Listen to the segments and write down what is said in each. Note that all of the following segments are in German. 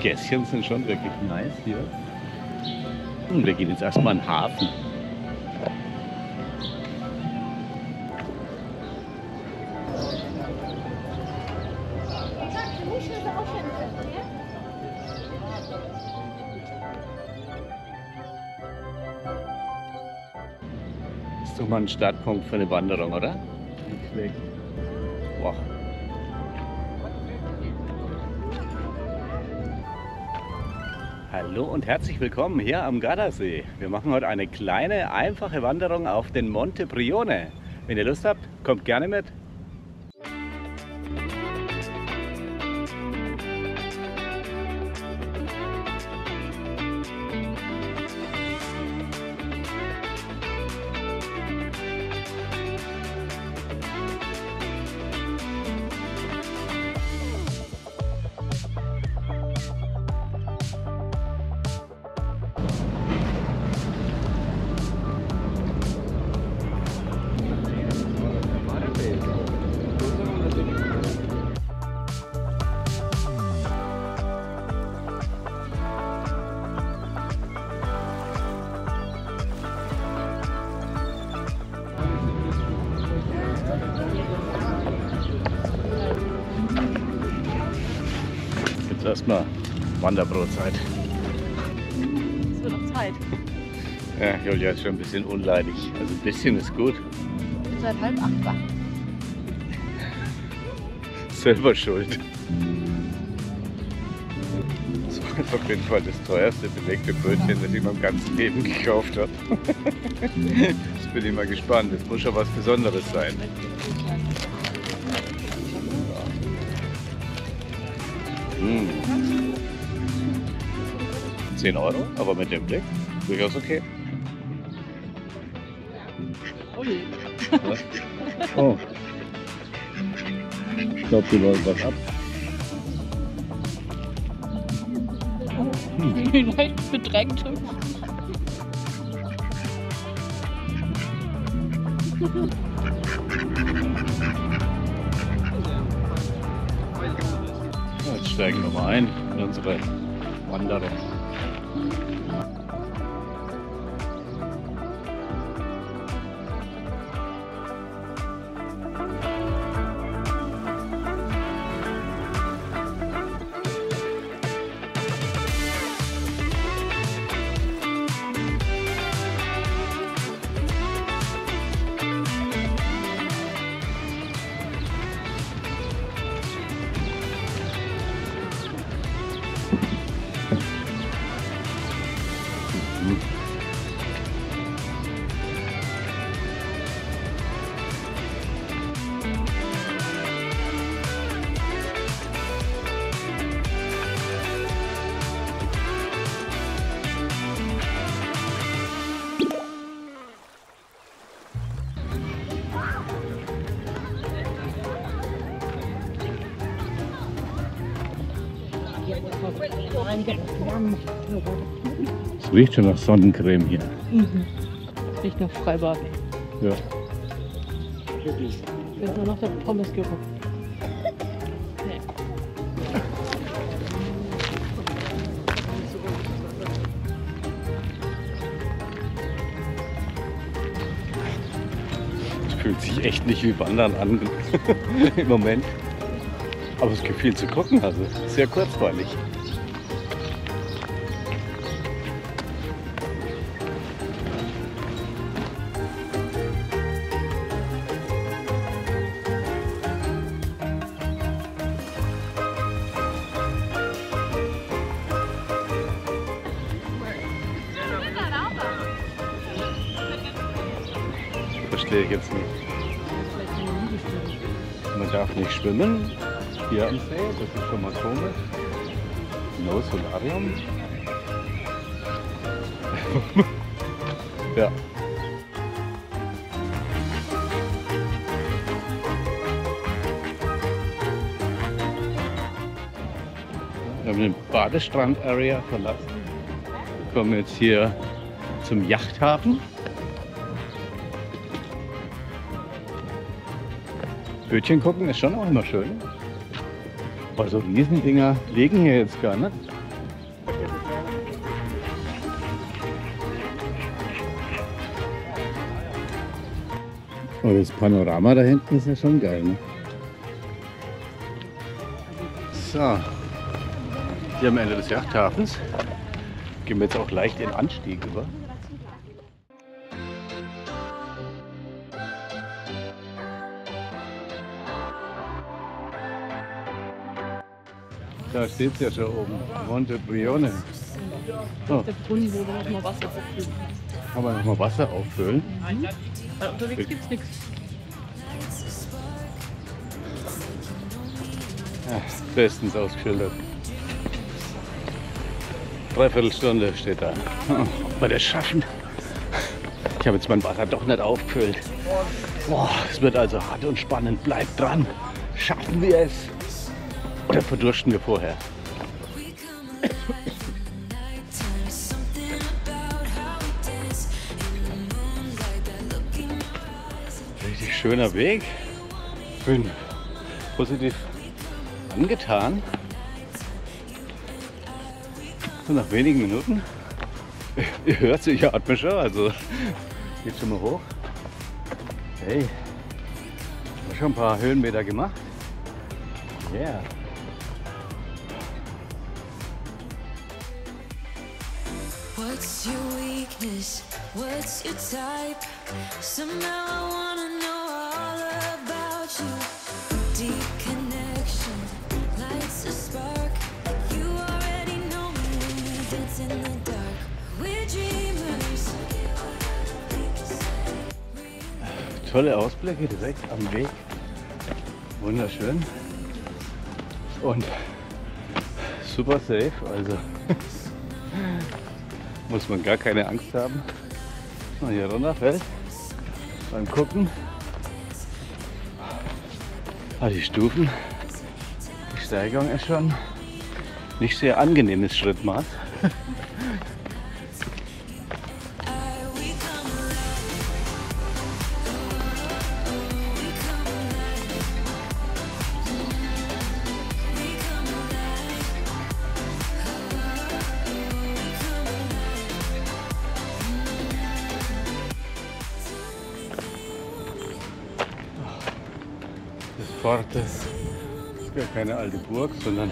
Gässchen sind schon wirklich nice hier. Und wir gehen jetzt erstmal in den Hafen. Das ist doch mal ein Startpunkt für eine Wanderung, oder? Nicht schlecht. Boah. Hallo und herzlich willkommen hier am Gardasee. Wir machen heute eine kleine, einfache Wanderung auf den Monte Brione. Wenn ihr Lust habt, kommt gerne mit. Jetzt erstmal Wanderbrotzeit. Es wird noch Zeit. Ja, Julia ist schon ein bisschen unleidig. Also ein bisschen ist gut. Seit 7:30 wach. Selber schuld. Das war jetzt auf jeden Fall das teuerste belegte Brötchen, das ich in meinem ganzen Leben gekauft habe. Jetzt bin ich mal gespannt. Das muss schon was Besonderes sein. Mmh. 10 €, aber mit dem Blick durchaus okay. Ui. Oh. Ich glaube, hier läuft was ab. Leicht bedrängt. Jetzt steigen wir mal ein in unsere Wanderung. Es riecht schon nach Sonnencreme hier. Riecht nach Freibad. Ja. Ist nur noch der Pommesgeruch. Nee. Es fühlt sich echt nicht wie Wandern an im Moment. Aber es gibt viel zu gucken, also sehr kurzweilig. Verstehe ich jetzt nicht. Man darf nicht schwimmen hier am See, das ist schon mal komisch. No Solarium. Ja. Wir haben den Badestrand-Area verlassen. Wir kommen jetzt hier zum Yachthafen. Bötchen gucken ist schon auch immer schön. Aber so Riesendinger liegen hier jetzt gar nicht. Oh, das Panorama da hinten ist ja schon geil, ne? So, hier am Ende des Yachthafens gehen wir jetzt auch leicht in Anstieg über. Da steht es ja schon oben, Monte Brione. Oh. Der Brunnen, wo wir noch mal Wasser auffüllen. Kann man noch mal Wasser auffüllen? Unterwegs gibt es nichts. Ja, bestens ausgeschildert. Dreiviertelstunde steht da. Ob wir das schaffen? Ich habe jetzt mein Wasser doch nicht aufgefüllt. Boah, es wird also hart und spannend. Bleibt dran. Schaffen wir es? Oder verdursten wir vorher? Richtig schöner Weg. Bin positiv angetan. So nach wenigen Minuten. Ihr hört es, ich atme schon, also geht schon mal hoch. Hey, ich habe schon ein paar Höhenmeter gemacht. Yeah. What's your weakness? What's your type? Somehow I wanna know all about you. Deep connection lights a spark. You already know me when we dance in the dark. We're dreamers. Tolle Ausblicke direkt am Weg. Wunderschön. Und super safe, also muss man gar keine Angst haben, dass man hier runterfällt. Beim Gucken, die Stufen, die Steigung ist schon nicht sehr angenehmes Schrittmaß. Forte ist ja keine alte Burg, sondern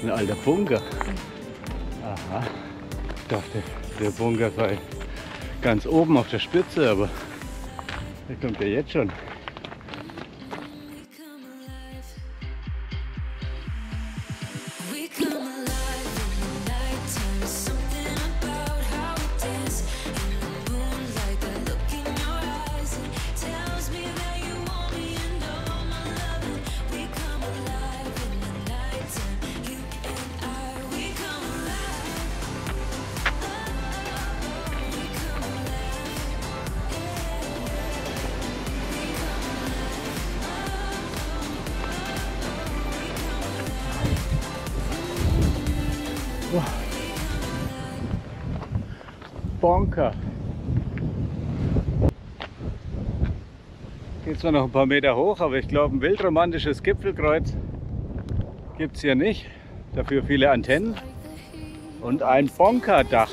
ein alter Bunker. Aha, ich dachte, der Bunker sei ganz oben auf der Spitze, aber der kommt ja jetzt schon. Bunker. Geht zwar noch ein paar Meter hoch, aber ich glaube, ein wildromantisches Gipfelkreuz gibt es hier nicht. Dafür viele Antennen und ein Bunkerdach.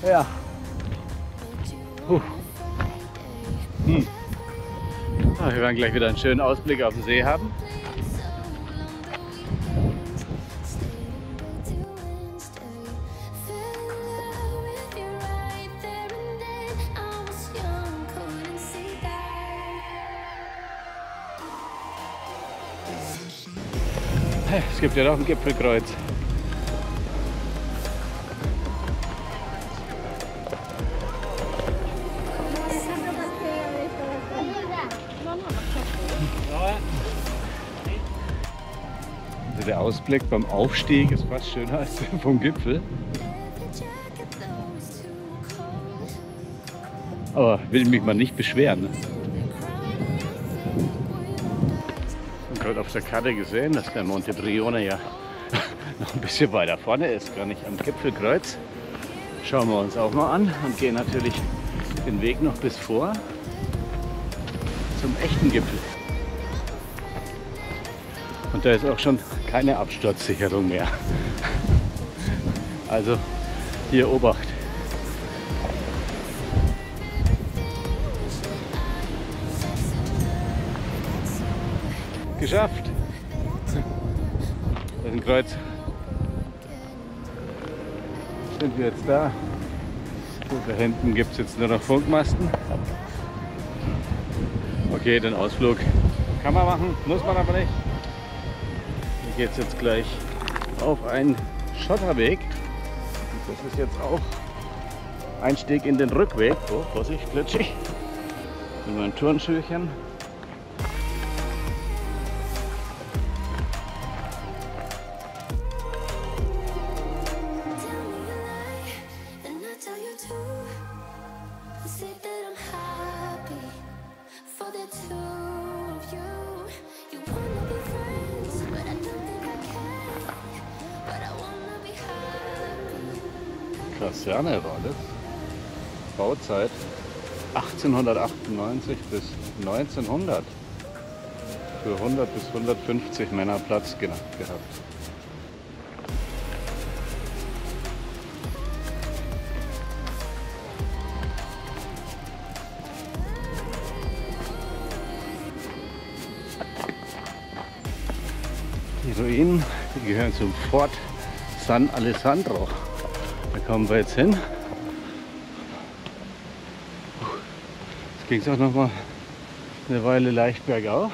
Ja. Wir werden gleich wieder einen schönen Ausblick auf den See haben. Es gibt ja noch ein Gipfelkreuz. Also der Ausblick beim Aufstieg ist fast schöner als vom Gipfel. Aber will mich mal nicht beschweren. Ne? Gerade auf der Karte gesehen, dass der Monte Brione ja noch ein bisschen weiter vorne ist, gar nicht am Gipfelkreuz. Schauen wir uns auch mal an und gehen natürlich den Weg noch bis vor zum echten Gipfel. Und da ist auch schon keine Absturzsicherung mehr. Also hier Obacht. geschafft. Das ist ein Kreuz. Sind wir jetzt da? Gut, da hinten gibt es jetzt nur noch Funkmasten. Okay, den Ausflug kann man machen, muss man aber nicht. Hier geht es jetzt gleich auf einen Schotterweg. Und das ist jetzt auch Einstieg in den Rückweg. Oh, Vorsicht, glitschig. Mit meinen Turnschuhchen. Kaserne war das. Bauzeit 1898 bis 1900. Für 100 bis 150 Männer Platz gehabt. Die Ruinen, die gehören zum Fort San Alessandro. Da kommen wir jetzt hin. Jetzt ging es auch noch mal eine Weile leicht bergauf.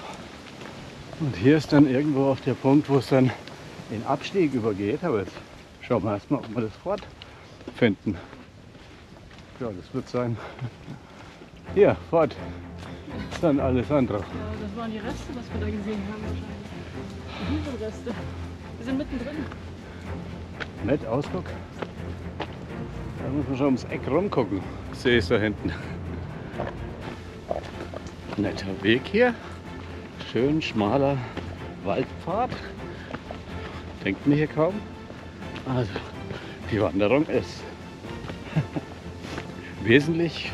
Und hier ist dann irgendwo auch der Punkt, wo es dann in Abstieg übergeht. Aber jetzt schauen wir erstmal, ob wir das Fort finden. Ja, das wird sein. Hier, Fort San Alessandro. Ja, das waren die Reste, was wir da gesehen haben wahrscheinlich. Die Reste. Wir sind mittendrin. Nett Ausguck. Da muss man schon ums Eck rumgucken. Sehe ich da hinten. Netter Weg hier. Schön schmaler Waldpfad. Denkt man hier kaum. Also die Wanderung ist wesentlich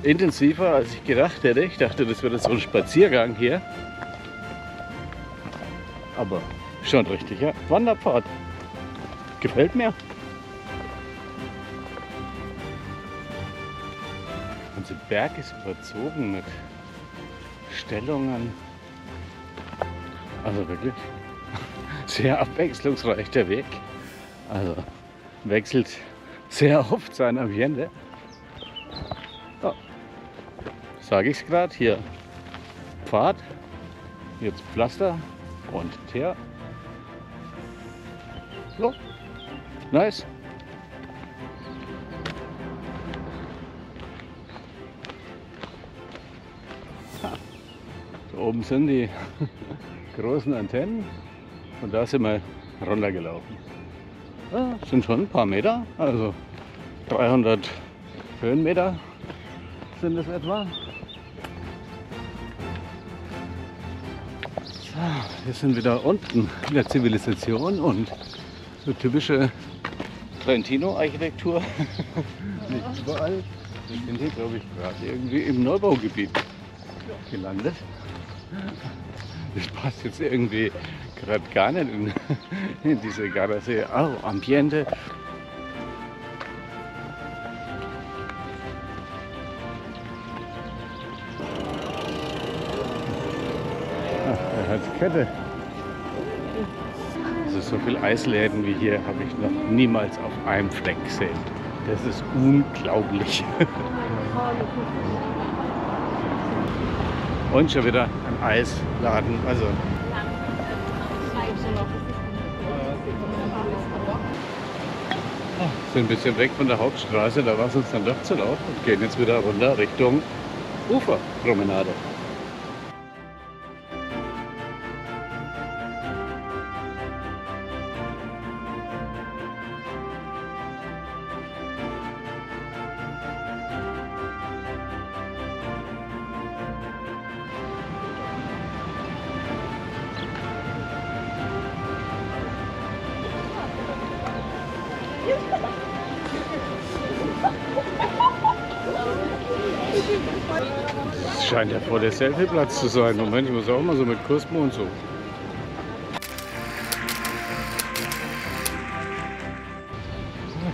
intensiver, als ich gedacht hätte. Ich dachte, das wird so ein Spaziergang hier. Aber schon richtiger Wanderpfad. Gefällt mir. Der ganze Berg ist überzogen mit Stellungen. Also wirklich sehr abwechslungsreich der Weg. Also wechselt sehr oft sein Ambiente. Oh, sage ich es gerade, hier Pfad, jetzt Pflaster und Teer. So, nice. Da oben sind die großen Antennen und da sind wir runtergelaufen. Ja, sind schon ein paar Meter, also 300 Höhenmeter sind es etwa. So, wir sind wieder unten in der Zivilisation und so typische Trentino-Architektur. Nicht überall. Wir sind hier, glaube ich, gerade irgendwie im Neubaugebiet gelandet. Das passt jetzt irgendwie gerade gar nicht in diese Gardasee. Oh, Ambiente. Ach, als Kette. Also so viel Eisläden wie hier habe ich noch niemals auf einem Fleck gesehen. Das ist unglaublich. Und schon wieder ein Eisladen. Also sind ein bisschen weg von der Hauptstraße, da war es uns dann doch zu laut und gehen jetzt wieder runter Richtung Uferpromenade. Das scheint ja voll der Selfie-Platz zu sein. Moment, ich muss auch mal so mit Cosmo und so. Wir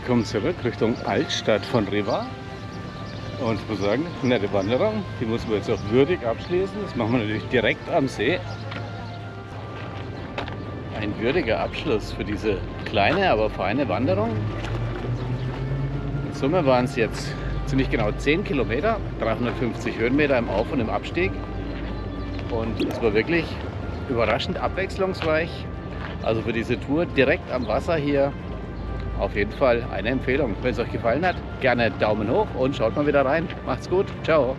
kommen zurück Richtung Altstadt von Riva. Und ich muss sagen, nette Wanderung. Die müssen wir jetzt auch würdig abschließen. Das machen wir natürlich direkt am See. würdiger Abschluss für diese kleine, aber feine Wanderung. In Summe waren es jetzt ziemlich genau 10 Kilometer, 350 Höhenmeter im Auf- und im Abstieg. Und es war wirklich überraschend abwechslungsreich. Also für diese Tour direkt am Wasser hier auf jeden Fall eine Empfehlung. Wenn es euch gefallen hat, gerne Daumen hoch und schaut mal wieder rein. Macht's gut. Ciao.